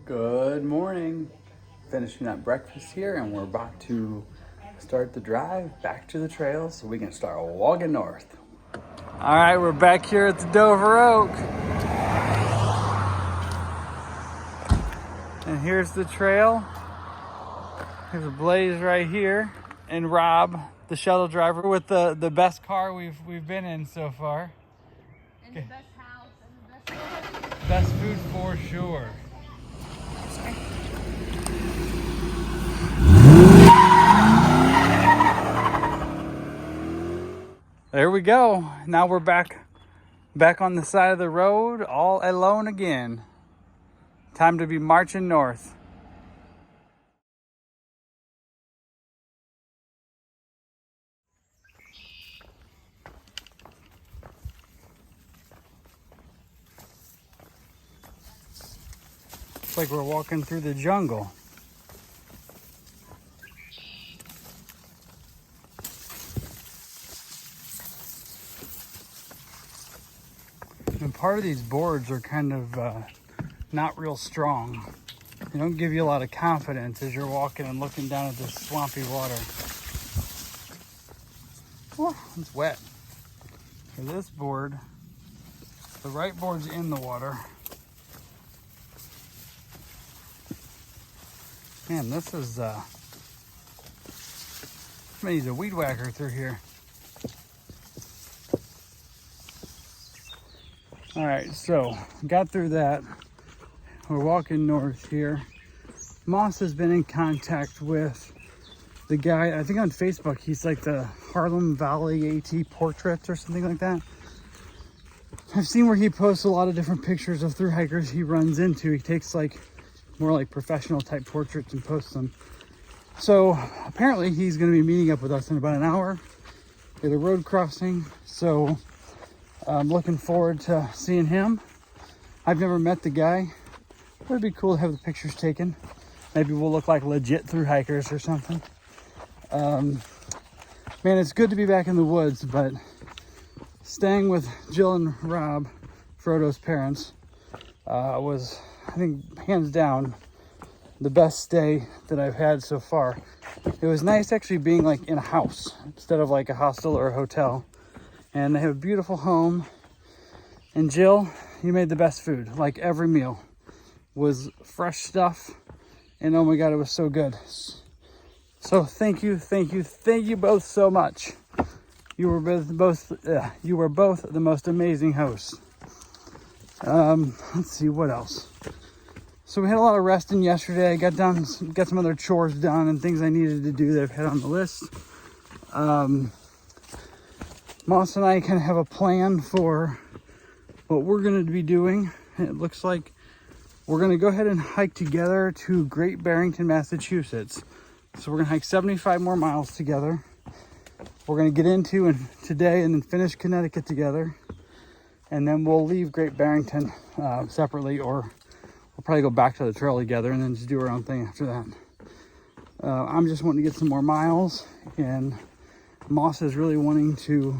Good morning. Finishing up breakfast here, and we're about to start the drive back to the trail so we can start walking north. All right, we're back here at the Dover Oak. And here's the trail. There's a Blaze right here, and Rob, the shuttle driver, with the best car we've been in so far. And the best house and the best food. Best food for sure. There we go. Now we're back on the side of the road, all alone again. Time to be marching north. It's like we're walking through the jungle. And part of these boards are kind of not real strong. They don't give you a lot of confidence as you're walking and looking down at this swampy water. Oh, it's wet. For this board, the right board's in the water. Man, this is, I'm gonna use a weed whacker through here. All right, so got through that. We're walking north here. Moss has been in contact with the guy, I think on Facebook, he's like the Harlem Valley AT Portraits or something like that. I've seen where he posts a lot of different pictures of thru hikers he runs into. He takes like more like professional type portraits and posts them. So apparently he's gonna be meeting up with us in about an hour at a road crossing. So I'm looking forward to seeing him. I've never met the guy. It would be cool to have the pictures taken. Maybe we'll look like legit thru hikers or something. Man, it's good to be back in the woods, but staying with Jill and Rob, Frodo's parents, was, I think, hands down, the best stay that I've had so far. It was nice actually being like in a house instead of like a hostel or a hotel. And they have a beautiful home. And Jill, you made the best food. Like every meal was fresh stuff. And oh my God, it was so good. So thank you both so much. You were both the most amazing hosts. Let's see what else. So we had a lot of resting yesterday. I got some other chores done and things I needed to do that I've had on the list. Moss and I kind of have a plan for what we're going to be doing. It looks like we're going to go ahead and hike together to Great Barrington, Massachusetts. So we're going to hike 75 more miles together. We're going to get into today and then finish Connecticut together. And then we'll leave Great Barrington separately, or we'll probably go back to the trail together and then just do our own thing after that. I'm just wanting to get some more miles, and Moss is really wanting to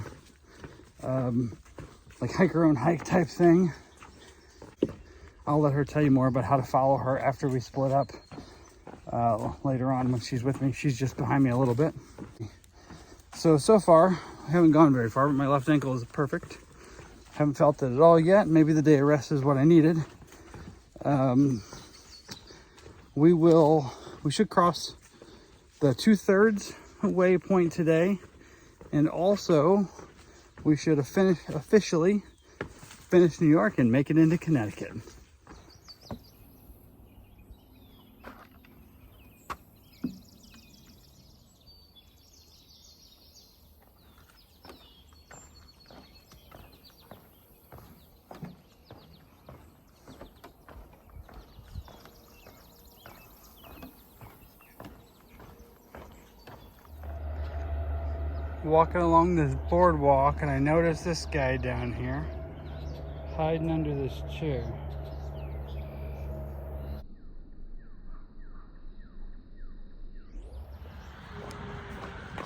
like hike her own hike type thing. I'll let her tell you more about how to follow her after we split up later on when she's with me. She's just behind me a little bit. So far, I haven't gone very far, but my left ankle is perfect. Haven't felt it at all yet. Maybe the day of rest is what I needed. We should cross the 2/3 waypoint today. And also, we should officially finish New York and make it into Connecticut. Walking along this boardwalk, and I noticed this guy down here hiding under this chair.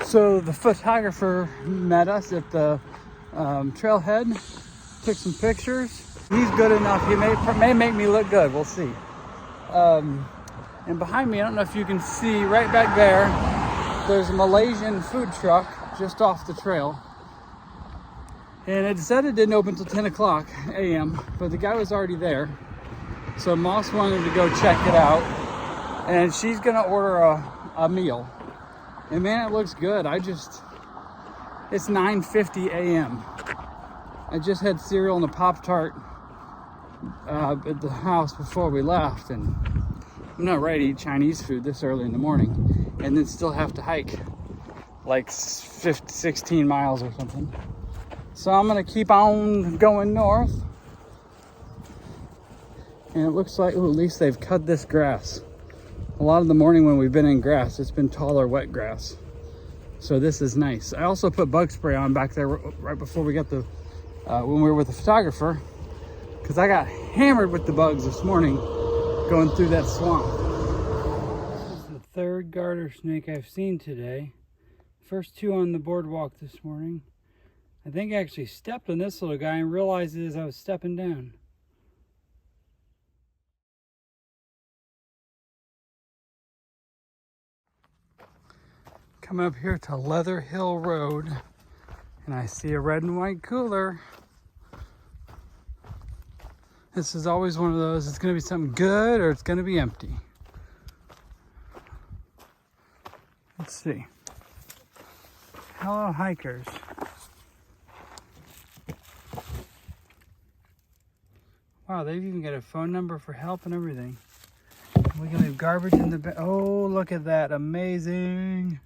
So the photographer met us at the trailhead, took some pictures. He's good enough. He may make me look good. We'll see. And behind me, I don't know if you can see right back there, there's a Malaysian food truck just off the trail. And it said it didn't open until 10 o'clock a.m., but the guy was already there. So Moss wanted to go check it out. And she's gonna order a meal. And man, it looks good. It's 9:50 a.m. I just had cereal and a Pop-Tart at the house before we left, and I'm not ready to eat Chinese food this early in the morning and then still have to hike like 16 miles or something. So I'm gonna keep on going north. And it looks like, ooh, at least they've cut this grass. A lot of the morning when we've been in grass, it's been taller, wet grass. So this is nice. I also put bug spray on back there right before we got when we were with the photographer, because I got hammered with the bugs this morning going through that swamp. This is the third garter snake I've seen today. First two on the boardwalk this morning. I think I actually stepped on this little guy and realized it as I was stepping down. Coming up here to Leather Hill Road, and I see a red and white cooler. This is always one of those, it's gonna be something good or it's gonna be empty. Let's see. Hello, hikers. Wow, they've even got a phone number for help and everything. We can leave garbage in the bin. Oh, look at that, amazing.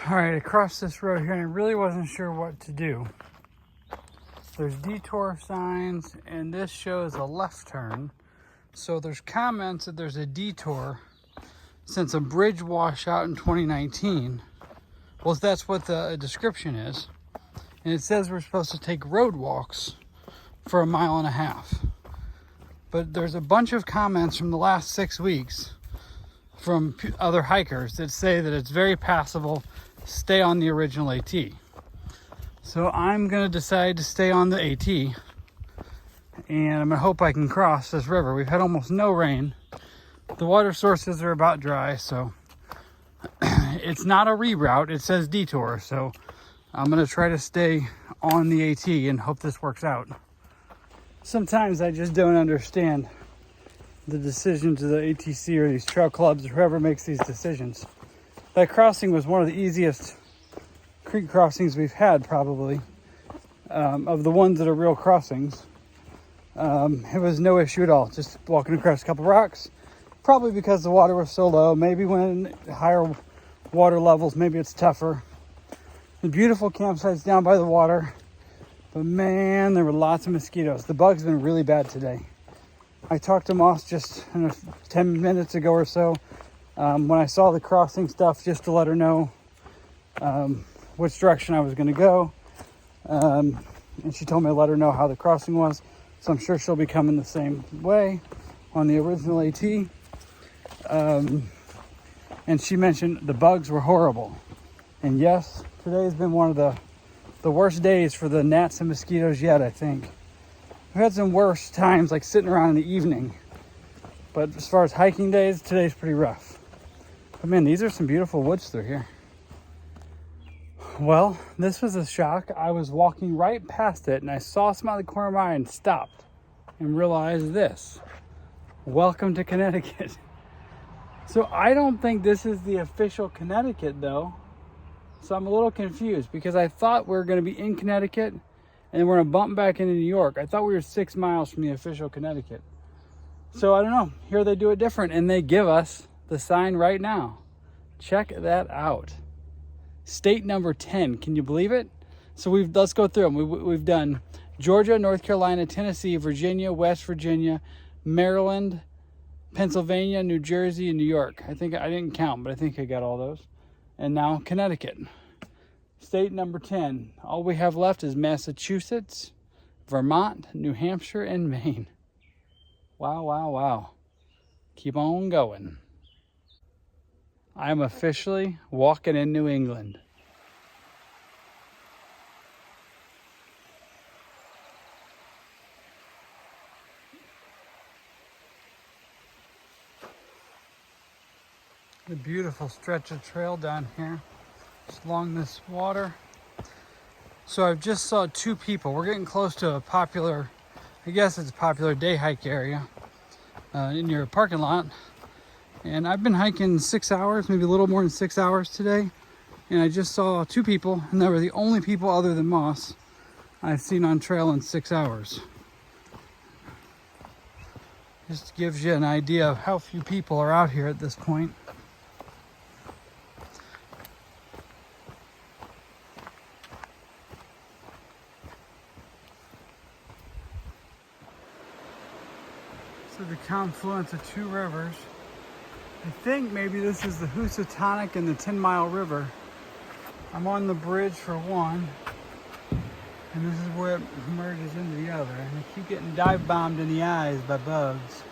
All right, across this road here, and I really wasn't sure what to do. There's detour signs, and this shows a left turn. So there's comments that there's a detour since a bridge washout in 2019. Well, that's what the description is. And it says we're supposed to take road walks for 1.5 miles. But there's a bunch of comments from the last 6 weeks from other hikers that say that it's very passable, stay on the original AT. So I'm gonna decide to stay on the AT, and I'm gonna hope I can cross this river. We've had almost no rain. The water sources are about dry, so it's not a reroute, it says detour. So I'm gonna try to stay on the AT and hope this works out. Sometimes I just don't understand the decisions of the ATC or these trail clubs or whoever makes these decisions. That crossing was one of the easiest creek crossings we've had, probably, of the ones that are real crossings. It was no issue at all, just walking across a couple rocks, probably because the water was so low. Maybe when higher water levels, maybe it's tougher. The beautiful campsites down by the water, but man, there were lots of mosquitoes. The bugs have been really bad today. I talked to Moss just 10 minutes ago or so, when I saw the crossing stuff, just to let her know which direction I was going to go. And she told me to let her know how the crossing was. So I'm sure she'll be coming the same way on the original AT. And she mentioned the bugs were horrible. And yes, today has been one of the worst days for the gnats and mosquitoes yet, I think. We've had some worse times, like sitting around in the evening. But as far as hiking days, today's pretty rough. But man, these are some beautiful woods through here. Well, this was a shock. I was walking right past it and I saw something out of the corner of my eye and stopped and realized this. Welcome to Connecticut. So I don't think this is the official Connecticut though. So I'm a little confused because I thought we were going to be in Connecticut and then we're going to bump back into New York. I thought we were 6 miles from the official Connecticut. So I don't know. Here they do it different and they give us the sign right now. Check that out. State number 10. Can you believe it? So let's go through them. We've done Georgia, North Carolina, Tennessee, Virginia, West Virginia, Maryland, Pennsylvania, New Jersey, and New York. I think I didn't count, but I think I got all those. And now Connecticut. State number 10. All we have left is Massachusetts, Vermont, New Hampshire, and Maine. Wow, wow, wow. Keep on going. I'm officially walking in New England. A beautiful stretch of trail down here, just along this water. So I've just saw two people. We're getting close to a popular, I guess it's a popular day hike area in your parking lot. And I've been hiking 6 hours, maybe a little more than 6 hours today. And I just saw two people, and they were the only people other than Moss I've seen on trail in 6 hours. Just gives you an idea of how few people are out here at this point. So the confluence of two rivers. I think maybe this is the Housatonic and the 10 Mile River. I'm on the bridge for one, and this is where it merges into the other. And I keep getting dive bombed in the eyes by bugs.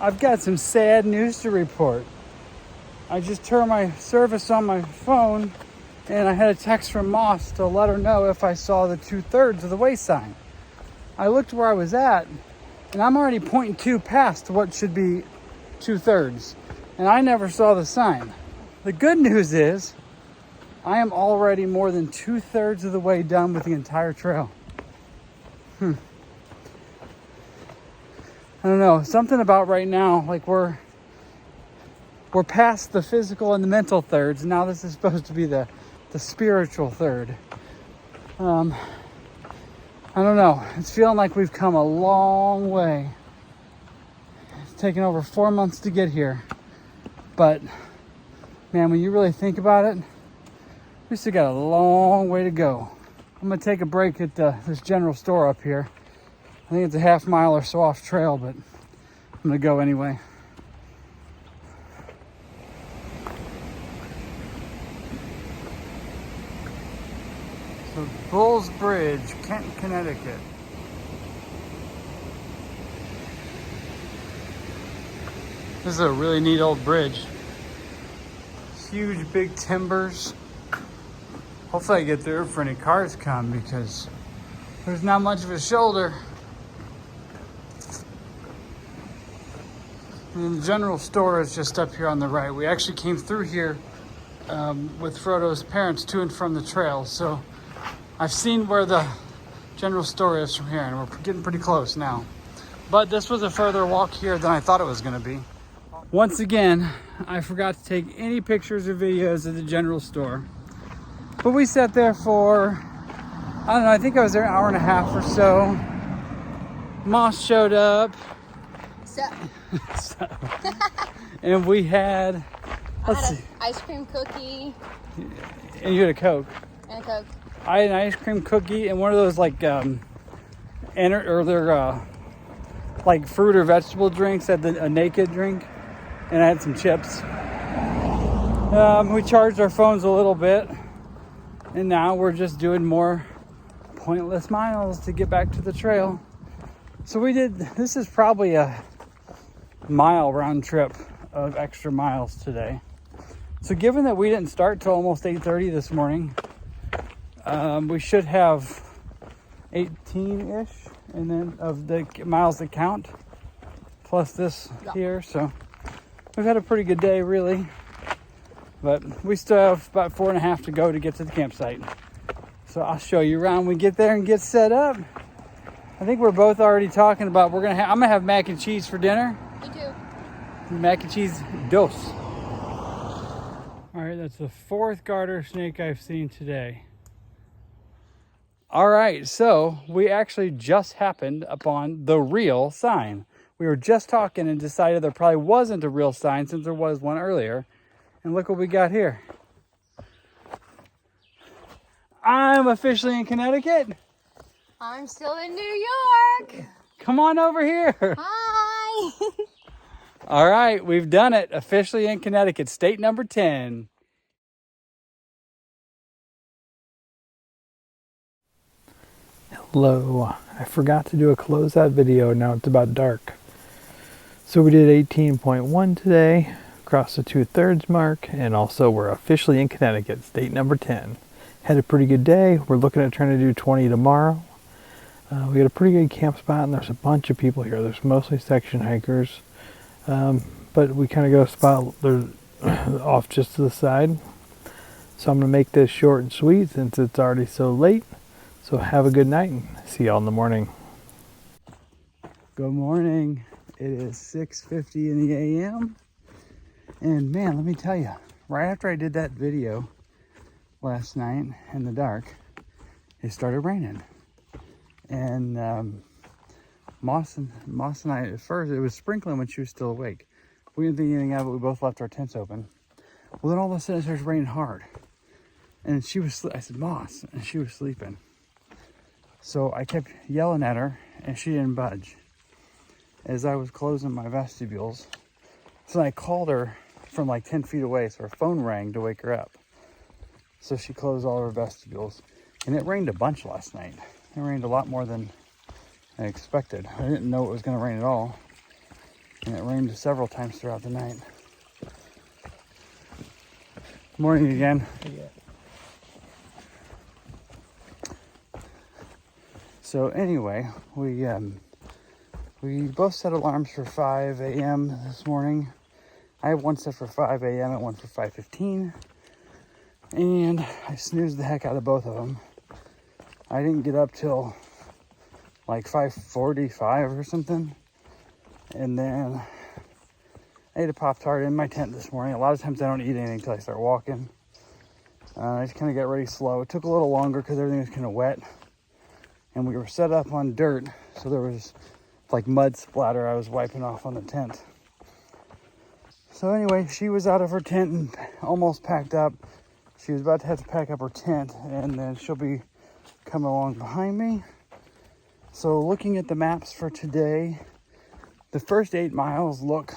I've got some sad news to report. I just turned my service on my phone and I had a text from Moss to let her know if I saw the 2/3 of the way sign. I looked where I was at and I'm already 0.2 past what should be 2/3, and I never saw the sign. The good news is I am already more than 2/3 of the way done with the entire trail. I don't know, something about right now, like we're past the physical and the mental thirds. Now this is supposed to be the spiritual third. I don't know. It's feeling like we've come a long way. It's taken over 4 months to get here. But man, when you really think about it, we still got a long way to go. I'm gonna take a break at this general store up here. I think it's a half mile or so off trail, but I'm gonna go anyway. So Bulls Bridge, Kent, Connecticut. This is a really neat old bridge. Huge, big timbers. Hopefully I get through for any cars come, because there's not much of a shoulder. And the general store is just up here on the right. We actually came through here with Frodo's parents to and from the trail. So I've seen where the general store is from here, and we're getting pretty close now. But this was a further walk here than I thought it was gonna be. Once again, I forgot to take any pictures or videos of the general store. But we sat there for, I don't know, I think I was there an hour and a half or so. Moss showed up. And we had, let's see. Ice cream cookie. And you had a Coke. And a Coke. I had an ice cream cookie and one of those like like fruit or vegetable drinks. I had a naked drink, and I had some chips. We charged our phones a little bit, and now we're just doing more pointless miles to get back to the trail. So this is probably a mile round trip of extra miles today. So given that we didn't start till almost 8:30 this morning, we should have 18-ish, and then of the miles that count, plus this here. So we've had a pretty good day, really. But we still have about 4.5 to go to get to the campsite. So I'll show you around when we get there and get set up. I think we're both already talking about I'm gonna have mac and cheese for dinner. Me too. Mac and cheese dos. All right, that's the 4th garter snake I've seen today. All right, so we actually just happened upon the real sign. We were just talking and decided there probably wasn't a real sign since there was one earlier. And look what we got here. I'm officially in Connecticut. I'm still in New York. Come on over here. Hi. All right, we've done it. Officially in Connecticut, state number 10. Hello, I forgot to do a closeout video, now it's about dark. So we did 18.1 today, across the 2/3 mark, and also we're officially in Connecticut, state number 10. Had a pretty good day, we're looking at trying to do 20 tomorrow. We got a pretty good camp spot and there's a bunch of people here. There's mostly section hikers, but we kind of got a spot off just to the side. So I'm going to make this short and sweet since it's already so late. So have a good night and see y'all in the morning. Good morning. It is 6:50 in the a.m. And man, let me tell you, right after I did that video last night in the dark, it started raining. And Moss and I, at first, it was sprinkling when she was still awake. We didn't think anything of it. We both left our tents open. Well, then all of a sudden it starts raining hard. And she was, I said, Moss, and she was sleeping. So I kept yelling at her, and she didn't budge as I was closing my vestibules. So I called her from like 10 feet away, so her phone rang to wake her up. So she closed all her vestibules. And it rained a bunch last night. It rained a lot more than I expected. I didn't know it was going to rain at all. And it rained several times throughout the night. Morning again. Yeah. So anyway, we both set alarms for 5 a.m. this morning. I have one set for 5 a.m. and one for 5:15. And I snoozed the heck out of both of them. I didn't get up till like 5:45 or something. And then I ate a Pop-Tart in my tent this morning. A lot of times I don't eat anything until I start walking. I just kind of got ready slow. It took a little longer because everything was kind of wet. And we were set up on dirt, so there was like mud splatter I was wiping off on the tent. So anyway, she was out of her tent and almost packed up. She was about to have to pack up her tent, and then she'll be coming along behind me. So looking at the maps for today, the first 8 miles look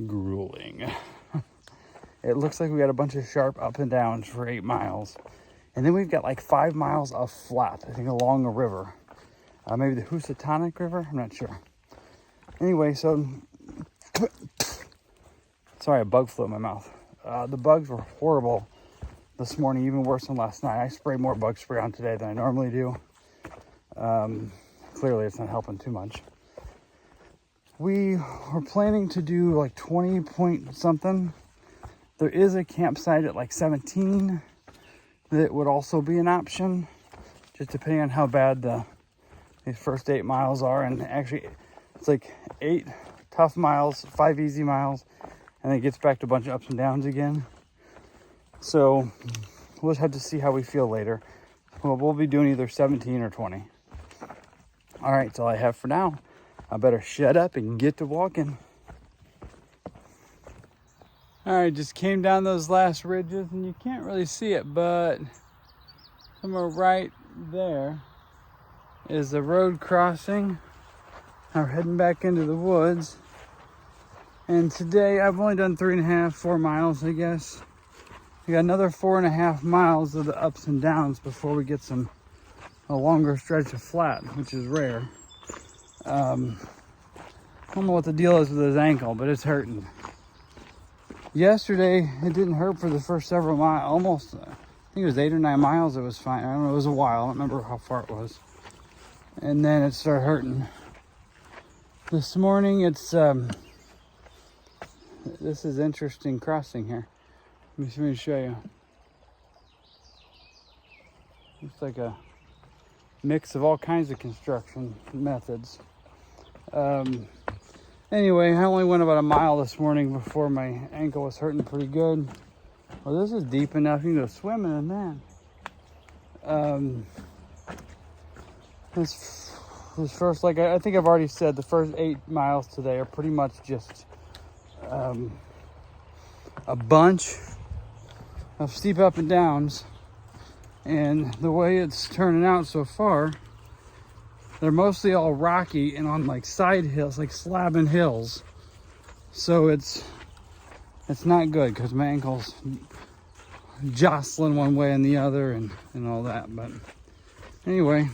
grueling. It looks like we got a bunch of sharp up and downs for 8 miles. And then we've got like 5 miles of flat, I think, along a river. Maybe the Housatonic River? I'm not sure. Anyway, so... Sorry, a bug flew in my mouth. The bugs were horrible this morning, even worse than last night. I sprayed more bug spray on today than I normally do. Clearly, it's not helping too much. We were planning to do like 20 point something. There is a campsite at like 17 that would also be an option, just depending on how bad these first 8 miles are. And actually, it's like 8 tough miles, 5 easy miles, and then it gets back to a bunch of ups and downs again. So we'll just have to see how we feel later. Well, we'll be doing either 17 or 20. All right, that's all I have for now. I better shut up and get to walking. All right, just came down those last ridges, and you can't really see it, but somewhere right there is the road crossing. Now we're heading back into the woods. And today I've only done 3.5, 4 miles, I guess. We got another 4.5 miles of the ups and downs before we get a longer stretch of flat, which is rare. I don't know what the deal is with his ankle, but it's hurting. Yesterday, it didn't hurt for the first several miles, almost, I think it was 8 or 9 miles, it was fine. I don't know, it was a while, I don't remember how far it was. And then it started hurting. This morning, it's, this is interesting crossing here. Let me show you. It's like a mix of all kinds of construction methods. Anyway, I only went about a mile this morning before my ankle was hurting pretty good. Well, this is deep enough. You can go swimming in that. This first, like I think I've already said, the first 8 miles today are pretty much just a bunch of steep up and downs. And the way it's turning out so far, they're mostly all rocky and on like side hills, like slabbing hills. So it's not good because my ankle's jostling one way and the other and all that. But anyway,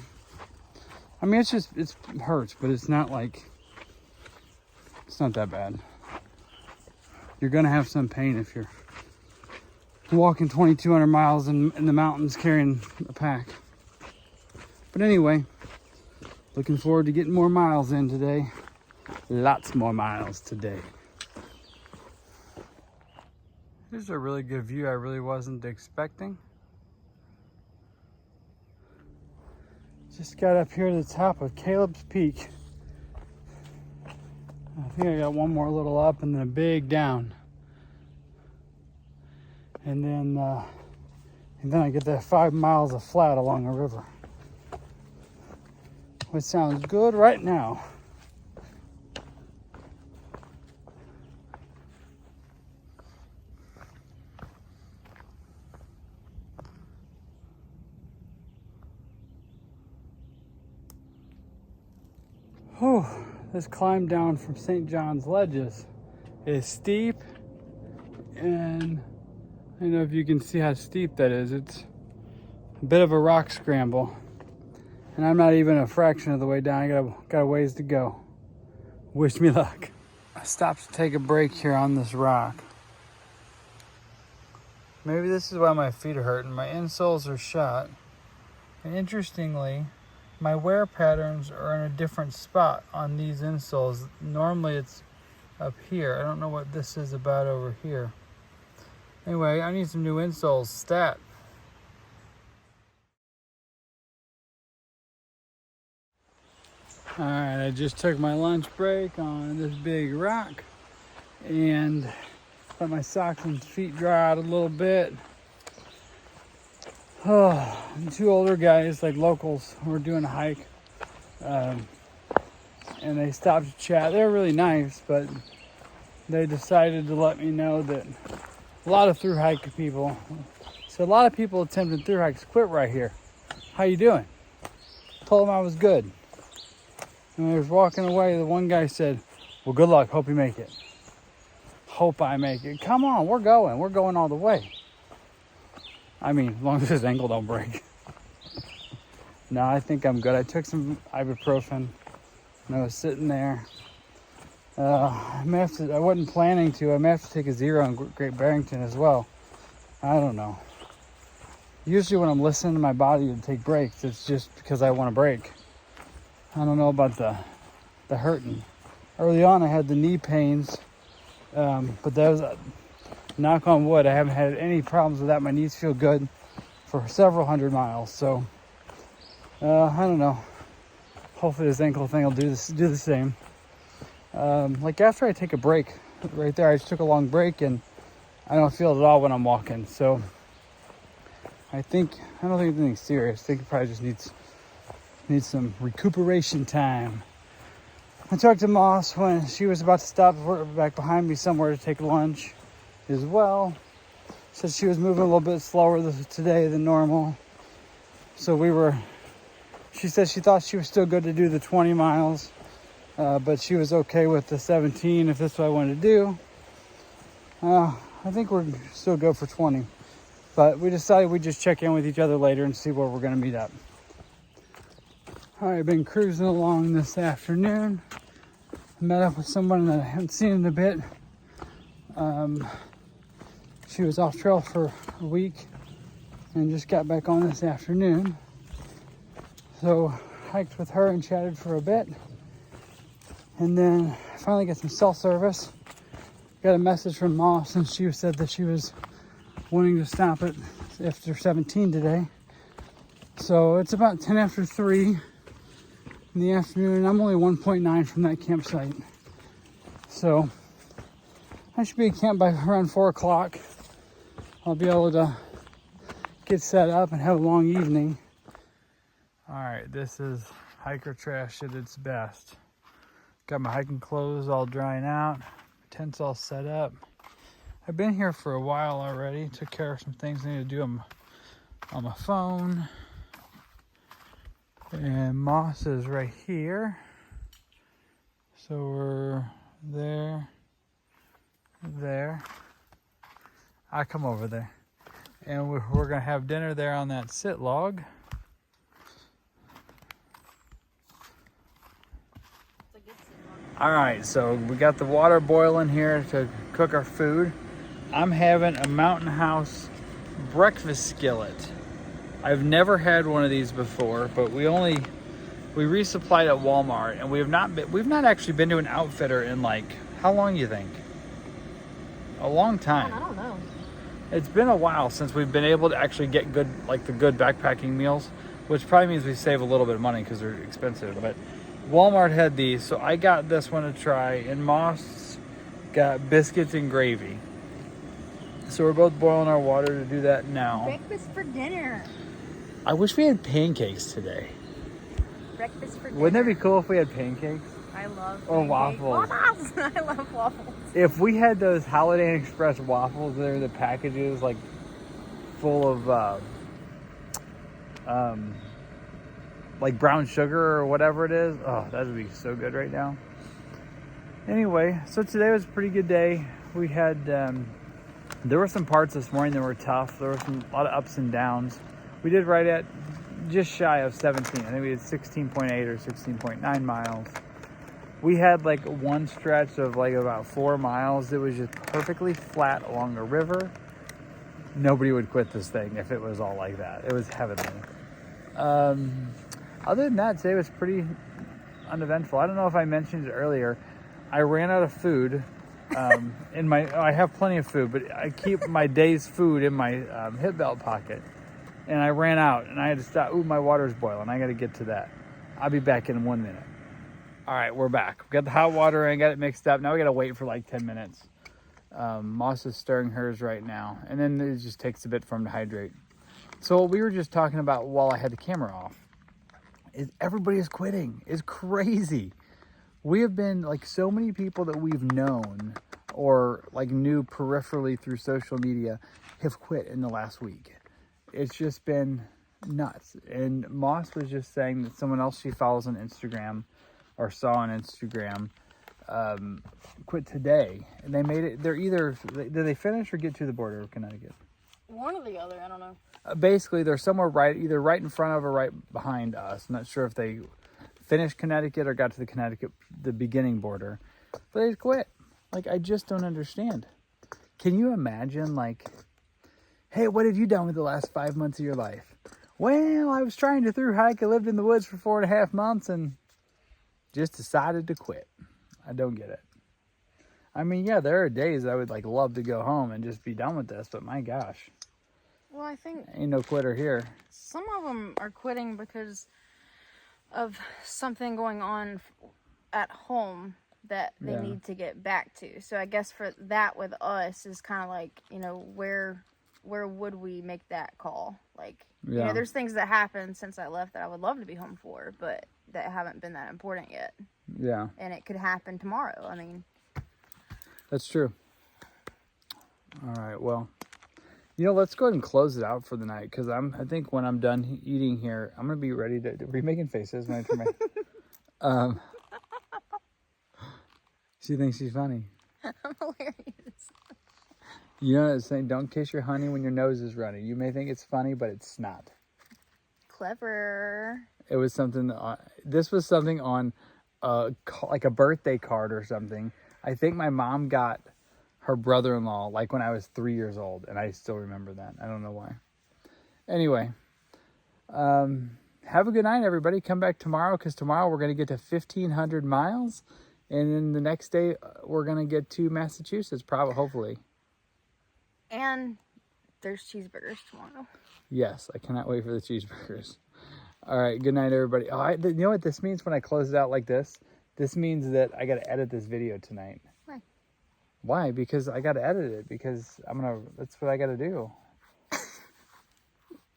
I mean, it hurts, but it's not that bad. You're gonna have some pain if you're walking 2,200 miles in the mountains carrying a pack. But anyway, looking forward to getting more miles in today. Lots more miles today. Here's a really good view I really wasn't expecting. Just got up here to the top of Caleb's Peak. I think I got one more little up and then a big down. And then I get that 5 miles of flat along the river. Which sounds good right now. Oh, this climb down from St. John's Ledges is steep, and I don't know if you can see how steep that is. It's a bit of a rock scramble, and I'm not even a fraction of the way down. I got a ways to go. Wish me luck. I stopped to take a break here on this rock. Maybe this is why my feet are hurting. My insoles are shot, and interestingly, my wear patterns are in a different spot on these insoles. Normally it's up here. I don't know what this is about over here. Anyway, I need some new insoles. Stat. Alright, I just took my lunch break on this big rock and let my socks and feet dry out a little bit. Oh, two older guys, like locals, were doing a hike, and they stopped to chat. They're really nice, but they decided to let me know that a lot of through hike people, so a lot of people attempting through hikes quit right here. How you doing? Told them I was good. And when I was walking away, the one guy said, well, good luck, hope you make it. Hope I make it. Come on, we're going all the way. I mean, as long as his ankle don't break. No, I think I'm good. I took some ibuprofen and I was sitting there. I wasn't planning to. I may have to take a zero in Great Barrington as well. I don't know. Usually when I'm listening to my body to take breaks, it's just because I want to break. I don't know about the hurting. Early on, I had the knee pains, but that was, knock on wood, I haven't had any problems with that. My knees feel good for several hundred miles. So, I don't know. Hopefully this ankle thing will do the same. Like after I take a break, right there, I just took a long break and I don't feel it at all when I'm walking. So I don't think it's anything serious. I think it probably just needs some recuperation time. I talked to Moss when she was about to stop back behind me somewhere to take lunch as well. Said she was moving a little bit slower today than normal. So she said she thought she was still good to do the 20 miles, but she was okay with the 17 if that's what I wanted to do. I think we're still good for 20, but we decided we'd just check in with each other later and see where we're gonna meet up. All right, I've been cruising along this afternoon. I met up with someone that I haven't seen in a bit. She was off trail for a week and just got back on this afternoon. So hiked with her and chatted for a bit. And then finally got some cell service. Got a message from Moss and she said that she was wanting to stop it after 17 today. So it's about 10 after 3 in the afternoon. I'm only 1.9 from that campsite. So I should be at camp by around 4 o'clock. I'll be able to get set up and have a long evening. All right, this is hiker trash at its best. Got my hiking clothes all drying out. Tent's all set up. I've been here for a while already. Took care of some things I need to do on my phone. And Moss is right here. So we're there. I come over there. And we're gonna have dinner there on that sit log. All right, so we got the water boiling here to cook our food. I'm having a Mountain House breakfast skillet. I've never had one of these before, but we resupplied at Walmart, and we've not actually been to an outfitter in like, how long do you think? A long time. I don't know. It's been a while since we've been able to actually get the good backpacking meals, which probably means we save a little bit of money because they're expensive, but Walmart had these, so I got this one to try, and Moss got biscuits and gravy. So we're both boiling our water to do that now. Breakfast for dinner. I wish we had pancakes today. Breakfast for dinner. Wouldn't that be cool if we had pancakes? I love Or pancakes. waffles. Waffles. I love waffles. If we had those Holiday Inn Express waffles, they're the packages like full of like brown sugar or whatever it is. Oh, that would be so good right now. Anyway, so today was a pretty good day. We had, there were some parts this morning that were tough. There were a lot of ups and downs. We did right at just shy of 17. I think we had 16.8 or 16.9 miles. We had like one stretch of like about 4 miles that was just perfectly flat along a river. Nobody would quit this thing if it was all like that. It was heavenly. Other than that, today was pretty uneventful. I don't know if I mentioned it earlier. I ran out of food. I have plenty of food, but I keep my day's food in my hip belt pocket. And I ran out, and I had to stop. Ooh, my water's boiling. I got to get to that. I'll be back in 1 minute. All right, we're back. We got the hot water in, got it mixed up. Now we got to wait for like 10 minutes. Moss is stirring hers right now, and then it just takes a bit for him to hydrate. So what we were just talking about while I had the camera off is everybody is quitting. It's crazy. We have been like so many people that we've known or like knew peripherally through social media have quit in the last week. It's just been nuts. And Moss was just saying that someone else she follows on Instagram or saw on Instagram quit today. And they made it, did they finish or get to the border of Connecticut? One or the other, I don't know. Basically, they're somewhere either right in front of or right behind us. I'm not sure if they finished Connecticut or got to the beginning border. But they quit. Like, I just don't understand. Can you imagine, like, hey, what have you done with the last 5 months of your life? Well, I was trying to through hike. I lived in the woods for 4.5 months and just decided to quit. I don't get it. I mean, yeah, there are days I would like love to go home and just be done with this, but my gosh. Well, I think Ain't no quitter here. some of them are quitting because of something going on at home that they need to get back to. So I guess for that with us is kind of like, you know, where would we make that call? Like, you know, there's things that happened since I left that I would love to be home for, but that haven't been that important yet. Yeah. And it could happen tomorrow. I mean, that's true. All right, well, you know, let's go ahead and close it out for the night because I think when I'm done eating here, I'm gonna be ready to. Are you making faces when I turn my? She thinks she's funny. I'm hilarious. You know that saying, "Don't kiss your honey when your nose is runny." You may think it's funny, but it's not. Clever. It was something. This was something on, like a birthday card or something. I think my mom got her brother-in-law like when I was 3 years old, and I still remember that. I don't know why. Anyway, have a good night, everybody. Come back tomorrow because tomorrow we're going to get to 1,500 miles, and then the next day we're going to get to Massachusetts, probably, hopefully. And there's cheeseburgers tomorrow. Yes, I cannot wait for the cheeseburgers. All right, good night, everybody. You know what this means when I close it out like this? This means that I got to edit this video tonight. Why? Why? Because I got to edit it because that's what I got to do.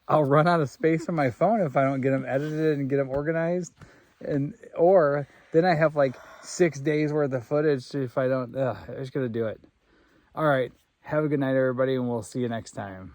I'll run out of space on my phone if I don't get them edited and get them organized. Or then I have like 6 days worth of footage if I don't, I'm just going to do it. All right. Have a good night, everybody, and we'll see you next time.